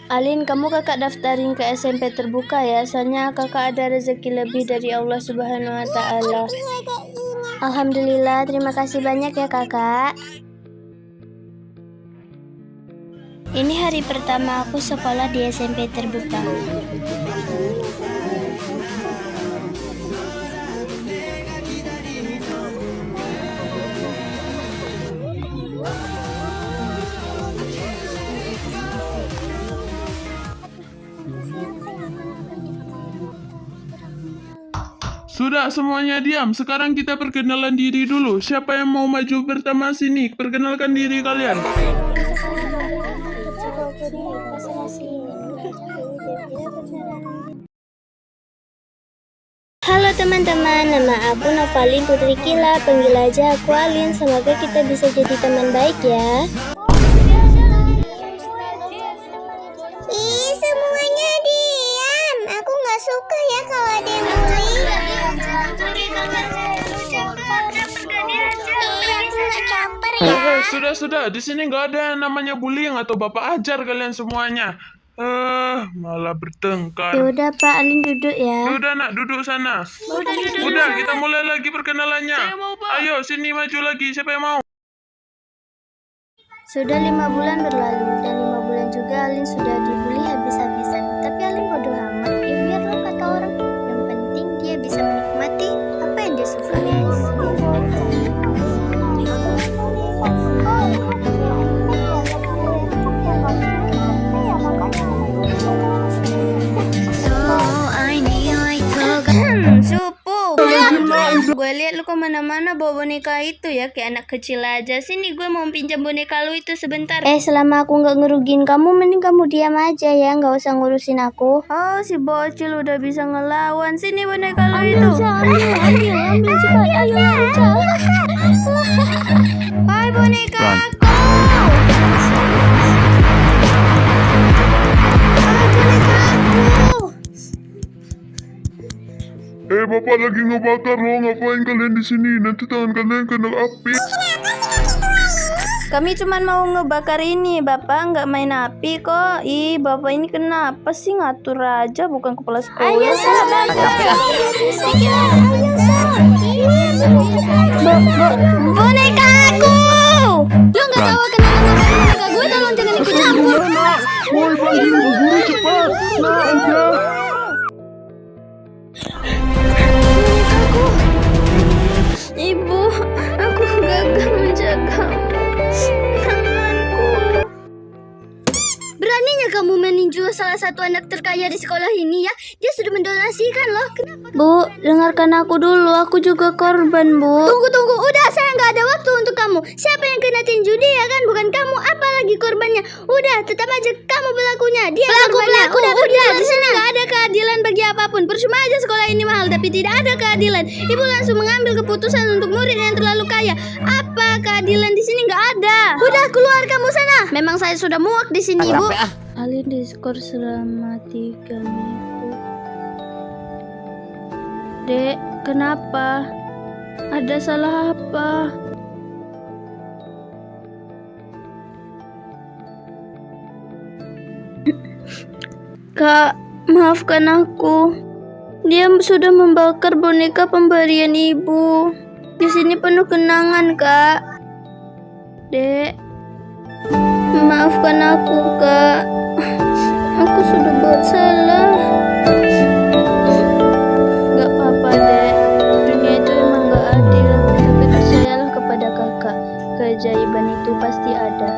Alin, kamu kakak daftarin ke SMP terbuka ya, soalnya kakak ada rezeki lebih dari Allah Subhanahu wa Ta'ala. Alhamdulillah, terima kasih banyak ya kakak. Ini hari pertama aku sekolah di SMP terbuka. Sudah semuanya diam, sekarang kita perkenalan diri dulu. Siapa yang mau maju pertama sini? Perkenalkan diri kalian. Halo teman-teman, nama aku Novalin Putri Kila, panggil aja aku Alin. Semoga kita bisa jadi teman baik ya. Ih, semuanya diam. Aku nggak suka ya kalau ada yang bully. Sudah. Di sini nggak ada yang namanya bullying atau bapak ajar kalian semuanya. Malah bertengkar. Ya udah Pak, Alin duduk ya. Udah nak, duduk sana. Udah, kita mulai lagi perkenalannya. Ayo, sini maju lagi. Siapa yang mau? Sudah 5 bulan berlalu dan 5 bulan juga Alin sudah dibully habis-habisan. Tapi Alin bodoh amat, ya biarlah kata orang. Yang penting dia bisa menikmati apa yang dia suka. Gue lihat lu kemana-mana bawa boneka itu ya, kayak anak kecil aja. Sini gue mau pinjam boneka lu itu sebentar. Selama aku nggak ngerugiin kamu, mending kamu diam aja ya, nggak usah ngurusin aku. Oh, si bocil udah bisa ngelawan. Sini boneka lu itu. Ambil cepat, ayo. Hai boneka aku. Bapak lagi ngebakar loh. Ngapain kalian di sini? Nanti tangan kalian kena api. Kami cuma mau ngebakar ini, Bapak nggak main api kok. Ih, Bapak ini kenapa sih ngatur aja, bukan kepala sekolah. Ayo, boneka aku. Lu nggak tahu kenalan sama boneka gue, tolong jangan ikut campur. Woi, panggil guru cepat. Nah, aja. Ibu, aku gagal menjagamu. Tanganku. Beraninya kamu meninju salah satu anak terkaya di sekolah ini ya? Dia sudah mendonasikan loh. Kenapa? Bu, dengarkan aku dulu. Aku juga korban, Bu. Tunggu. Udah, saya nggak ada waktu untuk kamu. Siapa yang kena tinju dia kan? Bukan kamu. Apalagi korbannya. Udah, tetap aja kamu pelakunya. Dia korbannya. Udah. Di sini nggak ada keadilan bagi apapun. Percuma aja sekolah ini mahal, tapi tidak ada keadilan. Ibu langsung mengambil keputusan untuk murid yang terlalu kaya. Apa keadilan di sini nggak ada? Udah, keluar kamu sana. Memang saya sudah muak di sini, Bu. Alin diskor selama 3 minggu. Dek, kenapa? Ada salah apa? Kak, maafkan aku. Dia sudah membakar boneka pemberian ibu. Di sini penuh kenangan, Kak. Dek, maafkan aku, Kak. Aku sudah buat salah. Gak apa-apa, Dek. Dunia itu emang gak adil. Tapi percayalah kepada kakak. Keajaiban itu pasti ada.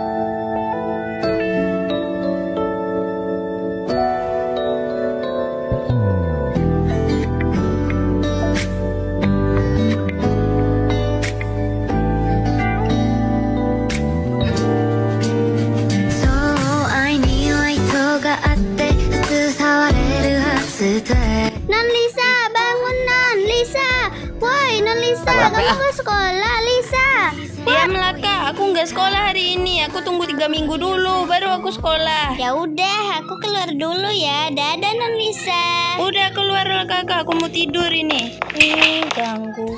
Non Lisa, bangun Non Lisa. Woi Non Lisa, kamu ke sekolah Lisa? Diamlah Kak, aku nggak sekolah hari ini. Aku tunggu 3 minggu dulu, baru aku sekolah. Ya udah, aku keluar dulu ya. Dadah Non Lisa. Udah keluar lah kakak, aku mau tidur ini. Ganggu.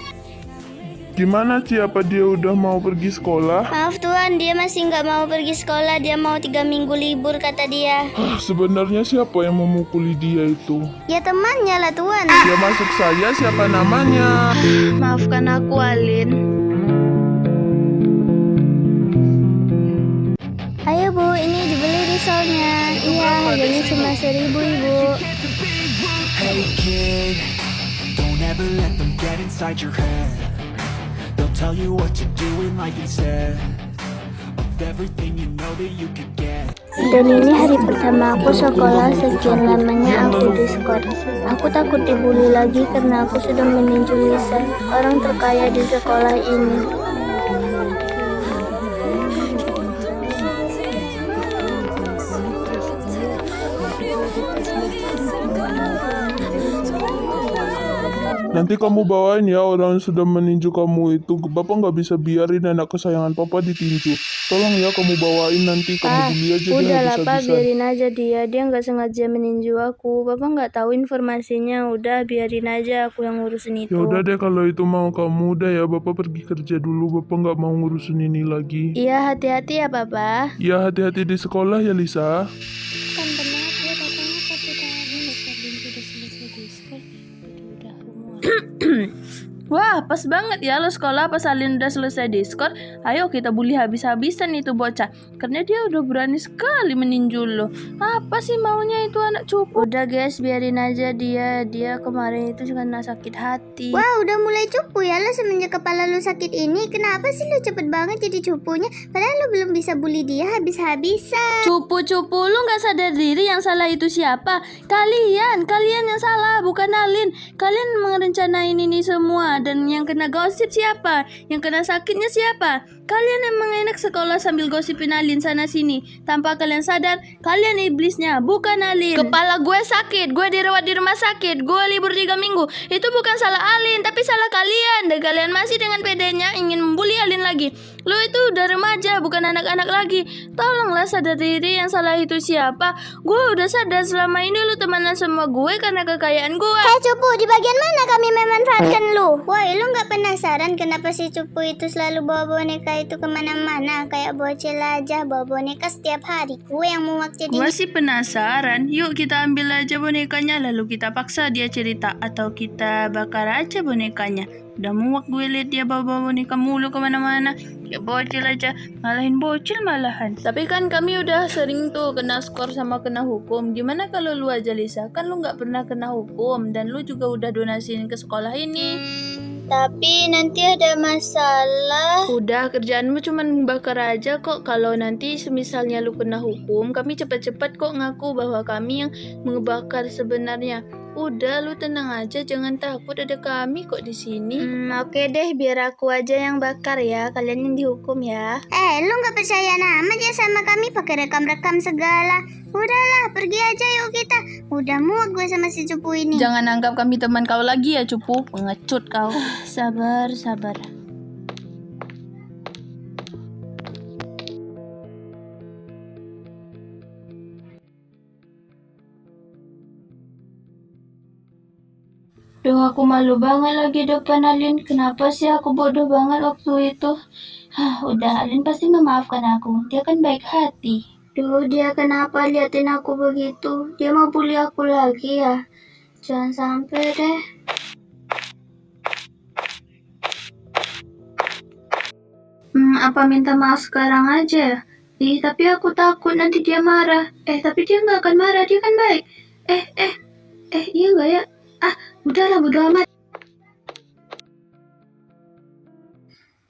Gimana Ci, apa dia udah mau pergi sekolah? Maaf Tuan, dia masih nggak mau pergi sekolah. Dia mau 3 minggu libur kata dia. Sebenarnya siapa yang memukuli dia itu? Ya temannya lah Tuan. Dia masuk saya, siapa namanya? Maafkan aku Alin. Ayo Bu, ini dibeli risolnya. Iya, harganya cuma 1.000 Ibu. Hey kid, don't ever let them get inside your head. They'll tell you what to do in life instead of everything you know that you could get. Dan ini hari pertama aku sekolah, sekian lamanya aku diskor. Aku takut dibully lagi karena aku sudah meninju Lisa, orang terkaya di sekolah ini. Nanti kamu bawain ya orang yang sudah meninju kamu itu. Bapak nggak bisa biarin anak kesayangan Papa ditinju. Tolong ya kamu bawain, nanti kamu bully aja dia Udahlah Pak, habis-habisan. biarin aja dia nggak sengaja meninju aku. Bapak nggak tahu informasinya, udah biarin aja aku yang ngurusin itu. Ya udah deh kalau itu mau kamu, udah ya Bapak pergi kerja dulu. Bapak nggak mau ngurusin ini lagi. Iya, hati-hati ya Papa. Ya hati-hati di sekolah ya Lisa. Kan benar ya datangnya pas sudah selesai diskor, udah Wah, pas banget ya lo sekolah pas Alin udah selesai diskor. Ayo kita bully habis-habisan itu bocah. Karena dia udah berani sekali meninju lo. Apa sih maunya itu anak cupu? Udah guys, biarin aja dia kemarin itu juga kena sakit hati. Wah, udah mulai cupu ya lo semenjak kepala lo sakit ini. Kenapa sih lo cepet banget jadi cupunya? Padahal lo belum bisa bully dia habis-habisan. Cupu-cupu lu gak sadar diri, yang salah itu siapa? Kalian yang salah, bukan Alin. Kalian merencanain ini semua. Dan yang kena gosip siapa? Yang kena sakitnya siapa? Kalian emang enak sekolah sambil gosipin Alin sana sini. Tanpa kalian sadar, kalian iblisnya, bukan Alin. Kepala gue sakit, gue dirawat di rumah sakit, gue libur 3 minggu. Itu bukan salah Alin, tapi salah kalian. Dan kalian masih dengan pedenya ingin membuli Alin lagi. Lu itu udah remaja, bukan anak-anak lagi. Tolonglah sadar diri, yang salah itu siapa. Gue udah sadar selama ini lu temenan sama gue karena kekayaan gue. Hei cupu, di bagian mana kami memanfaatkan lu? Woi, lu nggak penasaran kenapa si cupu itu selalu bawa boneka itu kemana-mana? Kayak bocil aja, bawa boneka setiap hari. Gue yang muak jadi. Gue sih penasaran. Yuk kita ambil aja bonekanya, lalu kita paksa dia cerita. Atau kita bakar aja bonekanya. Udah muak gue liat dia bawa boneka mulu kemana-mana. Ya bocil aja, ngalahin bocil malahan. Tapi kan kami udah sering tuh kena skor sama kena hukum. Gimana kalau lu aja Lisa? Kan lu gak pernah kena hukum. Dan lu juga udah donasiin ke sekolah ini. Tapi nanti ada masalah. Udah, kerjaanmu cuman bakar aja kok. Kalau nanti misalnya lu kena hukum, kami cepat-cepat kok ngaku bahwa kami yang ngebakar sebenarnya. Udah, lu tenang aja, jangan takut, ada kami kok di sini. Oke deh, biar aku aja yang bakar ya. Kalian yang dihukum ya. Lu nggak percaya amat ya sama kami pakai rekam-rekam segala. Udahlah, pergi aja yuk kita. Udah muak gue sama si cupu ini. Jangan anggap kami teman kau lagi ya, cupu. Pengecut kau. Sabar. Duh, aku malu banget lagi depan Alin. Kenapa sih aku bodoh banget waktu itu? Udah, Alin pasti memaafkan aku. Dia kan baik hati. Duh, dia kenapa liatin aku begitu? Dia mau bully aku lagi ya? Jangan sampai deh. Apa minta maaf sekarang aja? Tapi aku takut nanti dia marah. Tapi dia nggak akan marah, dia kan baik. Iya nggak ya? Udahlah, bodo amat.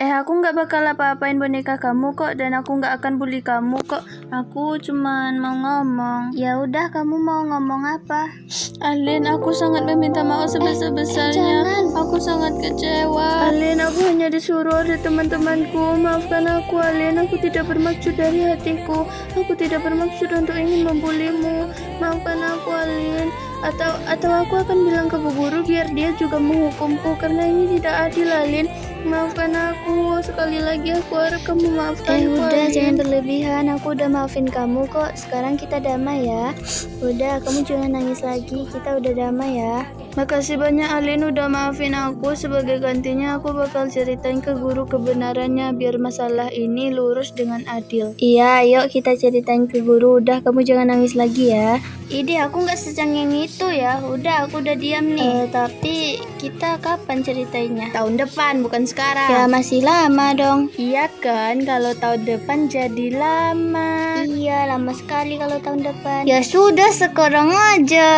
Aku nggak bakal apa-apain boneka kamu kok, dan aku nggak akan bully kamu kok. Aku cuman mau ngomong. Ya udah, kamu mau ngomong apa? Alin, aku sangat meminta maaf sebesar-besarnya. Aku sangat kecewa. Alin, aku hanya disuruh oleh teman-temanku. Maafkan aku, Alin. Aku tidak bermaksud dari hatiku. Aku tidak bermaksud untuk ingin membulimu. Maafkan aku, Alin. Atau aku akan bilang ke Bu Guru biar dia juga menghukumku, karena ini tidak adil, Alin. Maafkan aku. Sekali lagi aku harap kamu maafkan aku. Udah, jangan berlebihan. Aku udah maafin kamu kok. Sekarang kita damai ya. Udah, kamu jangan nangis lagi. Kita udah damai ya. Makasih banyak Alin udah maafin aku. Sebagai gantinya aku bakal ceritain ke guru kebenarannya biar masalah ini lurus dengan adil. Iya, yuk kita ceritain ke guru. Udah, kamu jangan nangis lagi ya. Ide, aku nggak secengeng itu ya. Udah, aku udah diam nih. Tapi kita kapan ceritainnya? Tahun depan, bukan sekarang. Ya masih lama dong. Iya kan, kalau tahun depan jadi lama. Iya, lama sekali kalau tahun depan. Ya sudah, sekarang aja.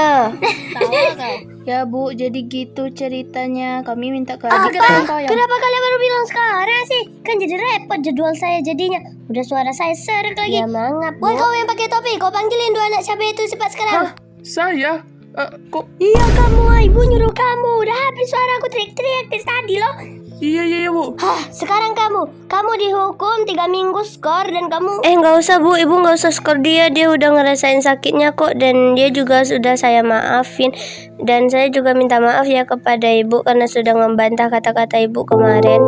Tahu kau. Ya Bu, jadi gitu ceritanya. Kami minta kelanjutan kau yang... Kenapa kalian baru bilang sekarang sih? Kan jadi repot jadwal saya jadinya. Udah suara saya serak lagi. Ya mangap. Woi, kau yang pakai topi, kau panggilin dua anak cabai itu cepat sekarang. Saya? Kok? Iya kamu, ibu nyuruh kamu. Udah habis suara aku teriak-teriak dari tadi loh. Iya Bu. Sekarang kamu dihukum 3 minggu skor dan kamu... Nggak usah Bu, ibu nggak usah skor dia udah ngerasain sakitnya kok. Dan dia juga sudah saya maafin. Dan saya juga minta maaf ya kepada ibu karena sudah membantah kata-kata ibu kemarin.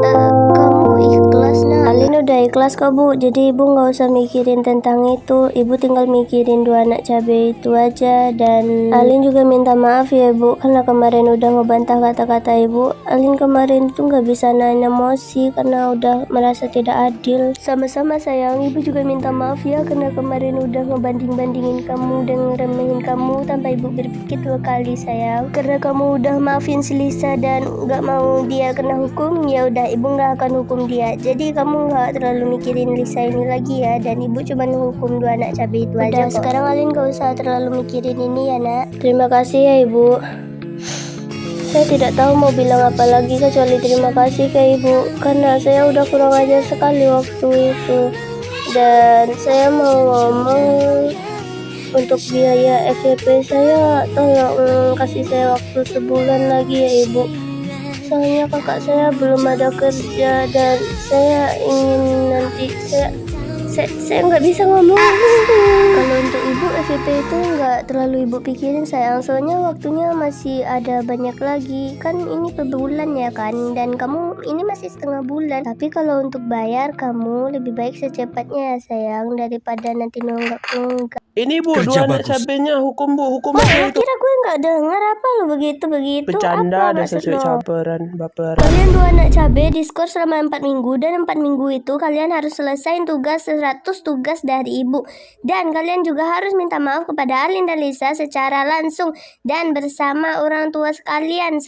Kamu ikhlas nah? Alin udah ikhlas kok Bu, jadi ibu nggak usah mikirin tentang itu. Ibu tinggal mikirin dua anak cabai itu aja. Dan Alin juga minta maaf ya ibu karena kemarin udah ngebantah kata-kata ibu. Alin kemarin itu nggak bisa nahan emosi karena udah merasa tidak adil. Sama-sama sayang, ibu juga minta maaf ya karena kemarin udah ngebanding-bandingin kamu dan ngeremehin kamu tanpa ibu berpikir 2 kali sayang. Karena kamu udah maafin si Lisa dan nggak mau dia kena hukum, ya udah ibu nggak akan hukum dia. Jadi kamu nggak terlalu mikirin Lisa ini lagi ya. Dan ibu cuma hukum 2 anak cabai itu aja kok. Sekarang Alin gak usah terlalu mikirin ini ya nak. Terima kasih ya ibu. Saya tidak tahu mau bilang apa lagi kecuali terima kasih ke ibu karena saya udah kurang ajar sekali waktu itu. Dan saya mau ngomong untuk biaya FYP saya tolong kasih saya waktu sebulan lagi ya ibu. Soalnya kakak saya belum ada kerja dan saya ingin nanti saya nggak bisa ngomong. Kalau untuk ibu FYP itu nggak terlalu ibu pikirin sayang, soalnya waktunya masih ada banyak lagi. Kan ini per bulan ya kan, dan kamu ini masih setengah bulan. Tapi kalau untuk bayar kamu lebih baik secepatnya ya sayang, daripada nanti nunggak-nunggak. Ini Bu, Kerja 2 anak bagus. cabenya hukum Bu, hukum Wah, aja itu. kira gue nggak dengar apa lo begitu. Bercanda, Apa ada maksud sesuai lo? cabaran, baperan. Kalian 2 anak cabai diskor selama 4 minggu dan 4 minggu itu kalian harus selesaiin tugas 100 tugas dari ibu. Dan kalian juga harus minta maaf kepada Alin dan Lisa secara langsung dan bersama orang tua sekalian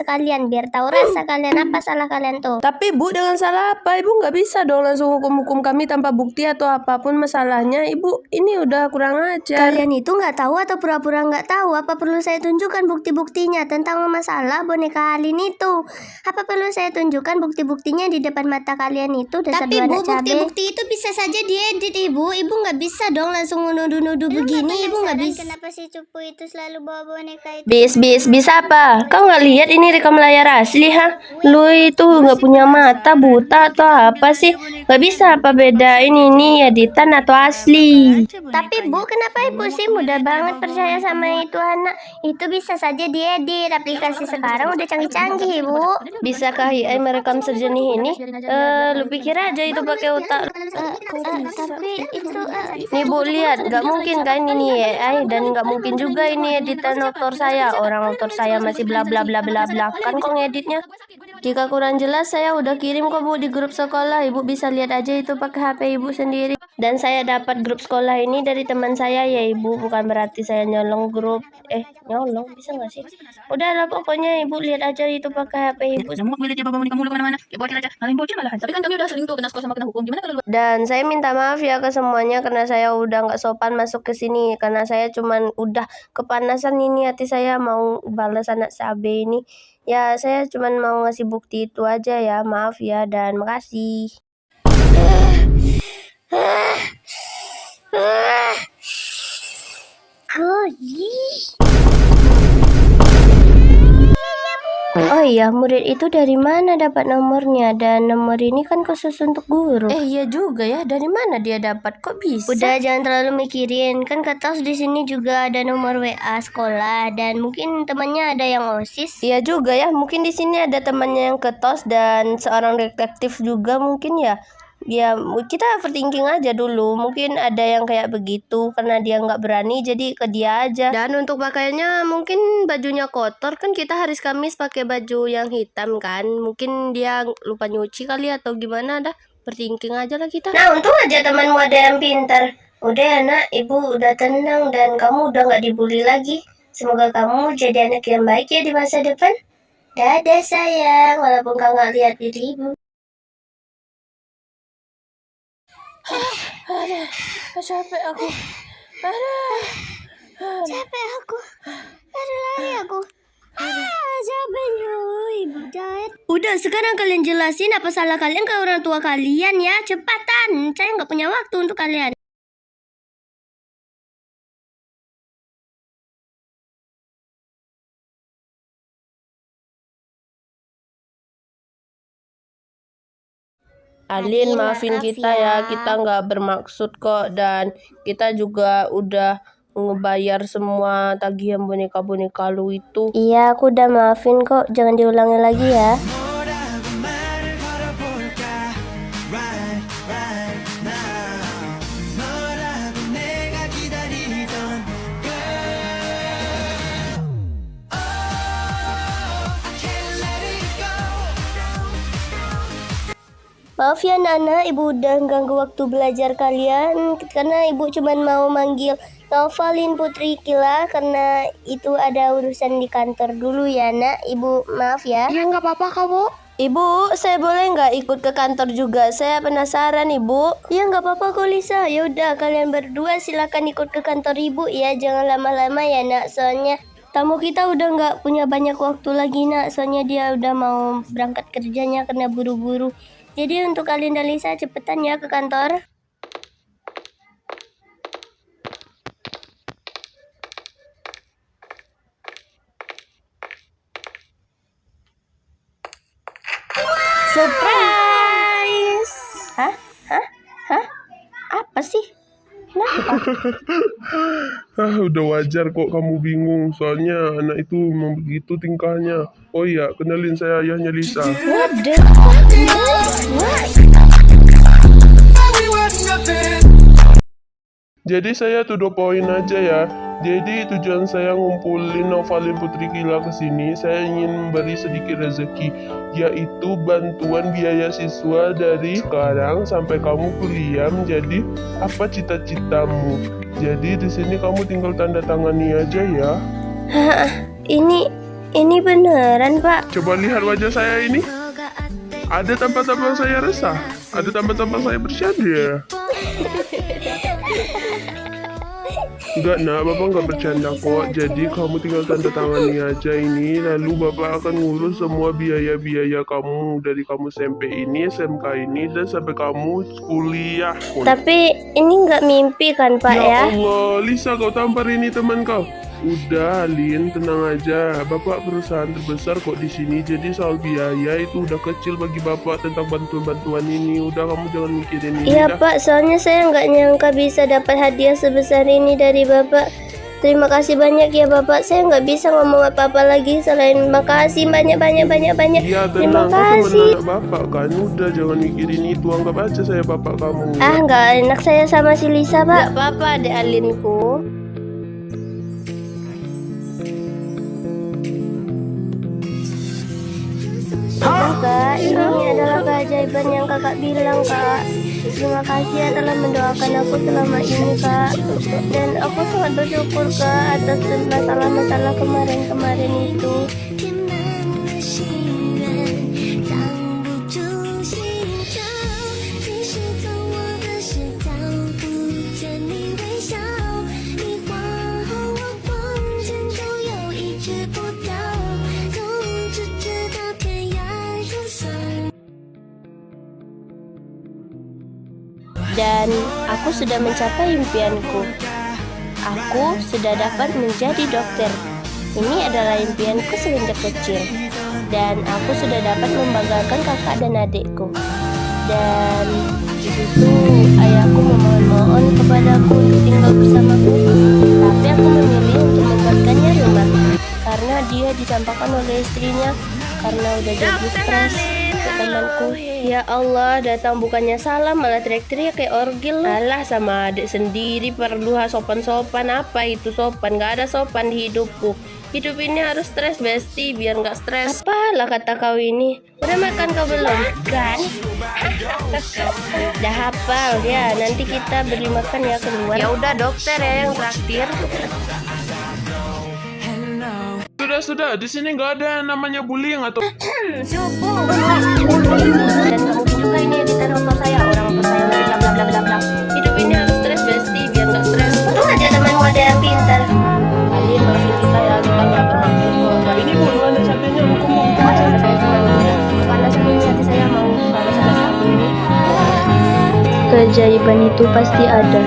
biar tahu rasa kalian apa salah kalian tuh. Tapi Bu, dengan salah apa? Ibu nggak bisa dong langsung hukum-hukum kami tanpa bukti atau apapun masalahnya. Ibu, ini udah kurang ajar. Kalian itu nggak tahu atau pura-pura nggak tahu? Apa perlu saya tunjukkan bukti-buktinya tentang masalah boneka Alin itu? Apa perlu saya tunjukkan bukti-buktinya di depan mata kalian itu? Dasar Tapi dua Bu, anak cabai. bukti-bukti itu bisa saja diedit ibu. Ibu nggak bisa dong langsung nuduh-nuduh begini. Ibu nggak bisa. Kenapa si cupu itu selalu bawa boneka itu? Bisa apa? Kau nggak lihat ini rekam layar asli ha? Lu itu nggak punya mata, buta atau apa sih? Nggak bisa apa bedain ini editan atau asli? Tapi Bu, kenapa ibu sih mudah banget percaya sama itu anak? Itu bisa saja diedit. Aplikasi sekarang udah canggih-canggih Bu. Bisakah AI merekam sejenih ini? Lu pikir aja itu pakai otak. Tapi itu Nih Bu, lihat, nggak mungkin kan ini AI dan nggak mungkin juga ini editan dokter saya. Orang dokter saya masih bla bla bla bla bla. Kan kok ngeditnya? Jika kurang jelas saya udah kirim kok Bu di grup sekolah. Ibu bisa lihat aja itu pakai HP ibu sendiri. Dan saya dapat grup sekolah ini dari teman saya ya ibu. Bukan berarti saya nyolong grup. Nyolong bisa nggak sih? Udah lah pokoknya ibu lihat aja itu pakai HP ibu. Dan saya minta maaf ya ke semuanya karena saya udah nggak sopan masuk ke sini karena saya cuman udah kepanasan ini hati saya mau balas anak cabe ini. Ya saya cuman mau ngasih bukti itu aja ya, maaf ya dan makasih. Oh iya, murid itu dari mana dapat nomornya? Dan nomor ini kan khusus untuk guru. Iya juga ya, dari mana dia dapat? Kok bisa? udah jangan terlalu mikirin. Kan kata di sini juga ada nomor WA sekolah dan mungkin temannya ada yang OSIS. Iya juga ya, mungkin di sini ada temannya yang ketos dan seorang detektif juga mungkin ya. Ya kita overthinking aja dulu. Mungkin ada yang kayak begitu karena dia nggak berani, jadi ke dia aja. Dan untuk pakaiannya mungkin bajunya kotor kan, kita hari Kamis pakai baju yang hitam kan. Mungkin dia lupa nyuci kali atau gimana dah. Overthinking aja lah kita. Nah untung aja temanmu ada yang pintar. Udah ya nak, ibu udah tenang dan kamu udah nggak dibully lagi. Semoga kamu jadi anak yang baik ya di masa depan. Dadah sayang, walaupun kau nggak lihat diri ibu. Capek aku. Capek aku. Lari aku. Capek ibu diet. Udah, sekarang kalian jelasin apa salah kalian ke orang tua kalian ya. Cepatan, saya nggak punya waktu untuk kalian. Alin, maafin kita ya, kita nggak bermaksud kok, dan kita juga udah ngebayar semua tagihan boneka-boneka lu itu. Iya, aku udah maafin kok, jangan diulangi lagi ya. Maaf ya Nana, ibu udah ganggu waktu belajar kalian karena ibu cuma mau manggil Novalin Putri Kila karena itu ada urusan di kantor dulu ya nak. Ibu maaf ya. Ya nggak apa-apa kamu. Ibu, saya boleh nggak ikut ke kantor juga? Saya penasaran ibu. Ya nggak apa-apa kok Lisa. Ya udah kalian berdua silakan ikut ke kantor ibu ya. Jangan lama-lama ya nak. Soalnya tamu kita udah nggak punya banyak waktu lagi nak. Soalnya dia udah mau berangkat kerjanya karena buru-buru. Jadi untuk kalian dan Lisa cepetan ya ke kantor. Surprise! Hah? Apa sih? Udah wajar kok kamu bingung, soalnya anak itu memang begitu tingkahnya. Oh iya, kenalin saya ayahnya Lisa. Jadi saya to the point aja ya. Jadi tujuan saya ngumpulin Novalin Putri Kila ke sini, saya ingin memberi sedikit rezeki, yaitu bantuan biaya siswa dari sekarang sampai kamu kuliah menjadi apa cita-citamu. Jadi di sini kamu tinggal tanda tangani aja ya. Ini beneran Pak? Coba lihat wajah saya ini. Ada tampak-tampak saya resah, ada tampak-tampak saya bercanda. Enggak nak, bapak nggak bercanda kok. Jadi kamu tinggal tanda tangani aja ini, lalu bapak akan ngurus semua biaya-biaya kamu dari kamu SMP ini, SMK ini, dan sampai kamu kuliah pun. Tapi ini nggak mimpi kan Pak ya? Ya Allah, Lisa kau tampar ini teman kau. Udah Lin, tenang aja. Bapak perusahaan terbesar kok di sini, jadi soal biaya itu udah kecil bagi bapak tentang bantuan-bantuan ini. Udah kamu jangan mikirin ini. Iya dah. Pak, soalnya saya nggak nyangka bisa dapat hadiah sebesar ini dari Bapak. Terima kasih banyak ya Bapak. Saya nggak bisa ngomong apa-apa lagi selain makasih banyak. Iya Terima tenang, kau kasih. teman anak bapak kan. Udah jangan mikirin itu, anggap aja saya bapak kamu. Nggak enak saya sama si Lisa Pak. Nggak apa-apa deh Alinku. Kak, ini adalah keajaiban yang kakak bilang Kak. Terima kasih ya telah mendoakan aku selama ini Kak. Dan aku sangat bersyukur Kak atas masalah-masalah kemarin itu. Dan aku sudah mencapai impianku. Aku sudah dapat menjadi dokter. Ini adalah impianku semenjak kecil. Dan aku sudah dapat membanggakan kakak dan adikku. Dan di situ ayahku memohon kepadaku untuk tinggal bersamaku. Tapi aku memilih untuk membuatkannya rumah. Karena dia dicampakkan oleh istrinya karena udah jadi stres. temanku. Ya Allah, datang bukannya salam malah teriak-teriak kayak orgil. Alah, sama adik sendiri perlu sopan-sopan. Apa itu sopan? Gak ada sopan di hidupku. Hidup ini harus stres, Besti, biar nggak stres. Apalah kata kau ini? Udah makan kau belum? Kan? Dah hafal ya. Nanti kita beli makan ya keluar. Ya udah dokter ya yang traktir. Sudah, di sini nggak ada yang namanya bullying atau Dan kamu juga ini editan motor saya. Orang motor saya bla bla bla bla bla. Hidup ini harus stres, Besti, biar nggak stres. Untung aja temanmu ada yang pintar. Kalian maafin kita ya, kita nggak bermaksud kok. ini bu ada satenya aku mau Saya cuma panas ini hati saya mau panas sama kamu ini. Keajaiban itu pasti ada.